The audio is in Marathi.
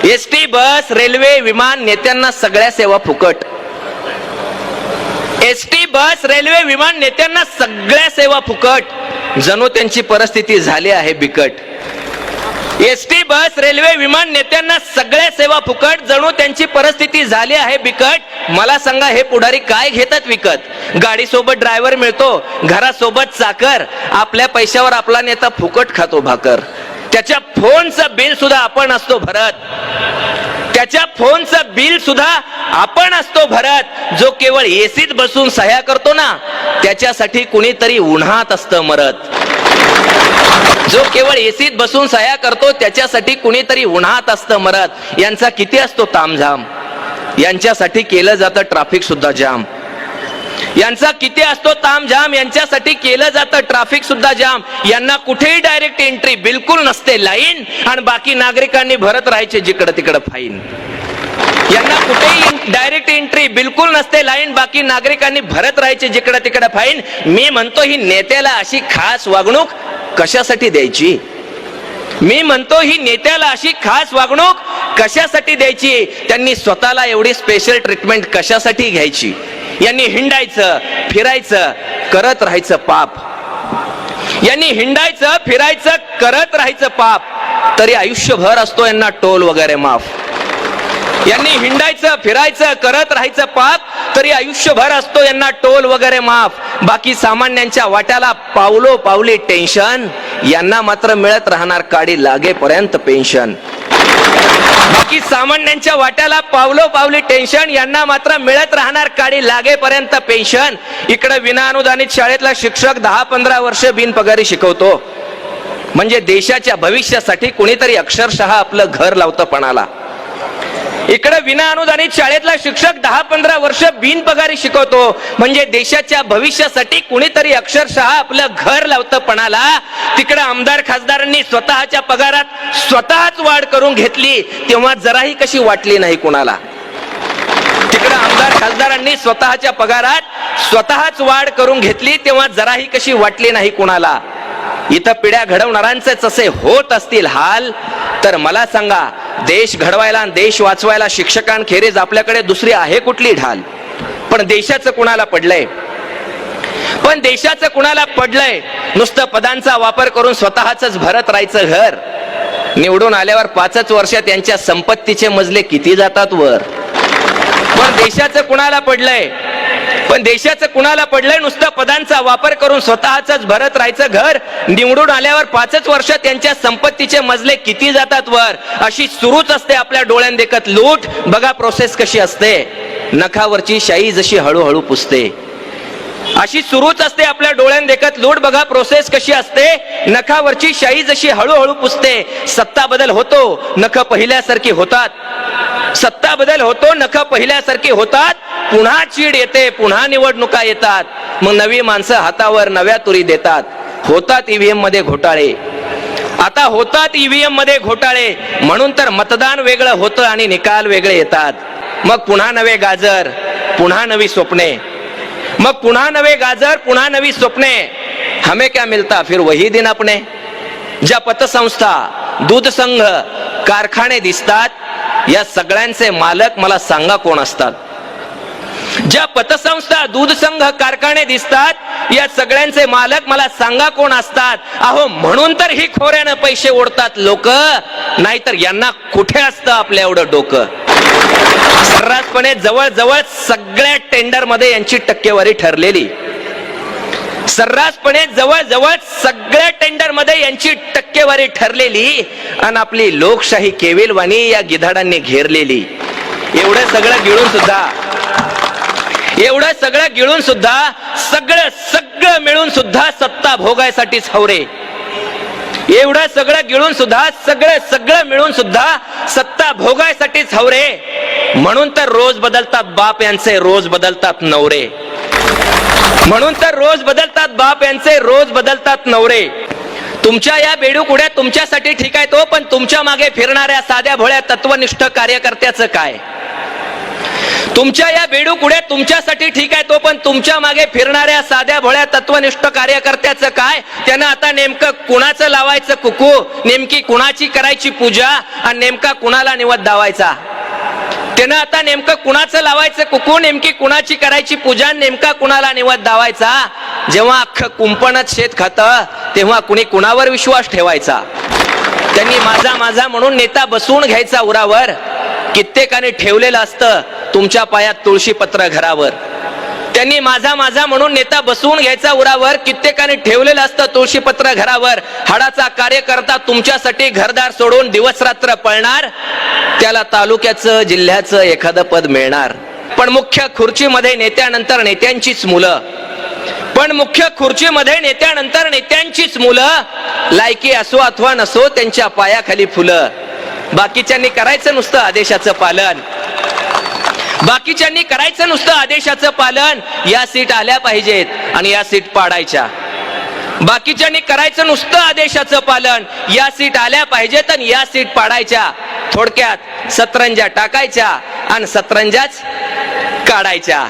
एसटी, बस, रेल्वे, विमान, नेत्यांना सगळ्या सेवा फुकट. एसटी, बस, रेल्वे, विमान, नेत्यांना सगळ्या सेवा फुकट. जणू त्यांची परिस्थिती झाली आहे बिकट. एसटी, बस, रेल्वे, विमान, नेत्यांना सगळ्या सेवा फुकट. जणू त्यांची परिस्थिती झाली आहे बिकट. मला सांगा, हे पुढारी काय घेतात विकत? गाडी सोबत ड्रायव्हर मिळतो, घरासोबत चाकर. आपल्या पैशावर आपला नेता फुकट खातो भाकर. त्याच्या फोनचं बिल सुद्धा आपण असतो भरत. त्याच्या फोनचं बिल सुद्धा आपण असतो भरत. जो केवळ एसीत बसून सह्या करतो ना, त्याच्यासाठी कुणीतरी उन्हात असतं मरत. जो केवळ एसीत बसून सह्या करतो, त्याच्यासाठी कुणीतरी उन्हात असतं मरत. यांचा किती असतो तामझाम, यांच्यासाठी केलं जातं ट्रॅफिक सुद्धा जाम. यांचा किती असतो तामझाम, यांच्यासाठी केलं जातं ट्रॅफिक सुद्धा जाम. यांना कुठेही डायरेक्ट एंट्री बिलकुल नसते लाईन, आणि बाकी नागरिकांनी भरत राहायचे जिकडं तिकडं फाईन. यांना कुठेही डायरेक्ट एंट्री बिलकुल नसते लाईन, बाकी नागरिकांनी भरत राहायचे जिकडं तिकडं फाईन. मी म्हणतो, ही नेत्याला अशी खास वागणूक कशासाठी द्यायची? मी म्हणतो, ही नेत्याला अशी खास वागणूक कशासाठी द्यायची? त्यांनी स्वतःला एवढी स्पेशल ट्रीटमेंट कशासाठी घ्यायची? यांनी हिंडायचं, फिरायचं, करत राहायचं पाप. यांनी हिंडायचं, फिरायचं, करत राहायचं पाप. तरी आयुष्यभर असतो यांना टोल वगैरे माफ. यांनी हिंडायचं, फिरायचं, करत राहायचं पाप. तरी आयुष्यभर असतो यांना टोल वगैरे माफ. बाकी सामान्यांच्या वाट्याला पावलो पावली टेन्शन. यांना मात्र मिळत राहणार काडी लागेपर्यंत पेन्शन. बाकी सामान्यांच्या वाट्याला पावलो पावली टेन्शन. यांना मात्र मिळत राहणार काडी लागेपर्यंत पेन्शन. इकडे विनाअनुदानित शाळेतला शिक्षक 10-15 वर्ष बिनपगारी शिकवतो. म्हणजे देशाच्या भविष्यासाठी कुणीतरी अक्षरशः आपलं घर लावतं पणाला. इकडे विनाअनुदानित शाळेतला शिक्षक 10-15 वर्ष बिनपगारी शिकवतो. म्हणजे देशाच्या भविष्यासाठी कुणीतरी अक्षरशः आपलं घर लावतं पणाला. तिकडे आमदार खासदारांनी स्वतःच्या पगारात स्वतःच वाढ करून घेतली, तेव्हा जराही कशी वाटली नाही कुणाला. तिकडे आमदार खासदारांनी स्वतःच्या पगारात स्वतःच वाढ करून घेतली, तेव्हा जराही कशी वाटली नाही कुणाला. इथं पिढ्या घडवणाऱ्यांचेच असे होत असतील हाल, तर मला सांगा, देश घडवायला आणि देश वाचवायला शिक्षकांखेरीज आपल्याकडे दुसरी आहे कुठली ढाल? पण देशाचं कुणाला पडलंय? पण देशाचं कुणाला पडलंय? नुसतं पदांचा वापर करून स्वतःच भरत राहायचं घर. निवडून आल्यावर 5च वर्षात त्यांच्या संपत्तीचे मजले किती जातात वर. पण देशाचं कुणाला पडलंय? पण देशाचं कुणाला पडलंय? नुसतं पदांचा वापर करून स्वतःच भरत राहायचं घर. निवडून आल्यावर 5च वर्षात त्यांच्या संपत्तीचे मजले किती जातात वर. अशी सुरूच असते आपल्या डोळ्यात देखत लूट. बघा प्रोसेस कशी असते. नखावरची शाई जशी हळूहळू पुसते, अशी सुरूच असते आपल्या डोळ्यात देखत लूट. बघा प्रोसेस कशी असते. नखावरची शाई जशी हळूहळू पुसते. सत्ता बदल होतो, नख पहिल्यासारखी होतात. सत्ता बदल होतो, नख पहिल्यासारखी होतात. पुन्हा चीड येते, पुन्हा निवडणुका येतात. मग नवी माणसं हातावर नव्या तुरी देतात. होतात ईव्हीएम मध्ये घोटाळे. आता होतात ईव्हीएम मध्ये घोटाळे. म्हणून तर मतदान वेगळं होतं आणि निकाल वेगळे येतात. मग पुन्हा नवे गाजर, पुन्हा नवी स्वप्ने. मग पुन्हा नवे गाजर, पुन्हा नवी स्वप्ने. हमें क्या मिलता फिर वही दिन अपने. ज्या पतसंस्था, दूध संघ, कारखाने दिसतात, या सगळ्यांचे मालक मला सांगा कोण असतात? ज्या पतसंस्था, दूध संघ, कारखाने दिसतात, या सगळ्यांचे मालक मला सांगा कोण असतात? अहो, म्हणून तर ही खोऱ्यानं पैसे ओढतात लोक. नाहीतर यांना कुठे असतं आपल्या एवढं डोकं. सर्रासपणे जवळजवळ सगळ्या टेंडर मध्ये यांची टक्केवारी ठरलेली. सर्रासपणे जवळजवळ सगळ्या टेंडर मध्ये यांची टक्केवारी ठरलेली. आणि आपली लोकशाही केविलवाणी या गिधाडांनी घेरलेली. एवढं सगळं गिळून सुद्धा सगळं मिळून सुद्धा सत्ता भोगायसाठीच हवरे. एवढं सगळं गिळून सुद्धा सगळं मिळून सुद्धा सत्ता भोगायसाठीच हवरे. म्हणून तर रोज बदलतात बाप यांचे, रोज बदलतात नवरे. म्हणून तर रोज बदलतात बाप यांचे, रोज बदलतात नवरे. तुमच्या या बेडूकुड्या तुमच्यासाठी ठीक आहे तो, पण तुमच्या मागे फिरणाऱ्या साध्या भोळ्या तत्वनिष्ठ कार्यकर्त्याचं काय? तुमच्या या बेडूकुड्या तुमच्यासाठी ठीक आहे, तो पण तुमच्या मागे फिरणाऱ्या साध्या भोळ्या तत्वनिष्ठ कार्यकर्त्याचं काय? त्यानं आता नेमकं कुणाचं लावायचं कुकू, नेमकी कुणाची करायची पूजा आणि नेमका कुणाला निवद दावायचा? त्यानं आता नेमकं कुणाचं लावायचं कुकू, नेमकी कुणाची करायची पूजा, नेमका कुणाला निवद दावायचा? जेव्हा अख्खं कुंपणच शेत खातं तेव्हा कुणी कुणावर विश्वास ठेवायचा? त्यांनी माझा माझा म्हणून नेता बसवून घ्यायचा उरावर, कित्येकाने ठेवलेलं असतं तुमच्या पायात तुळशीपत्र घरावर. त्यांनी माझा माझा म्हणून नेता बसवून घ्यायचा उरावर, कित्येकाने ठेवलेलं असतं तुळशीपत्र घरावर. हाडाचा कार्यकर्ता तुमच्यासाठी घरदार सोडून दिवस रात्र पळणार, त्याला तालुक्याचं जिल्ह्याचं एखादं पद मिळणार. पण मुख्य खुर्चीमध्ये नेत्यानंतर नेत्यांचीच मुलं, पण मुख्य खुर्चीमध्ये नेत्यानंतर नेत्यांचीच मुलं, लायकी असो अथवा नसो त्यांच्या पायाखाली फुलं. बाकीच्यांनी करायचं नुसतं आदेशाचं पालन, बाकीच्यांनी करायचं नुसतं आदेशाचं पालन. या सीट आल्या पाहिजेत आणि या सीट पाडायच्या. बाकीच्यांनी करायचं नुसतं आदेशाचं पालन, या सीट आल्या पाहिजेत आणि या सीट पाडायच्या. थोडक्यात सतरंजा टाकायच्या आणि सतरंजाच काढायच्या.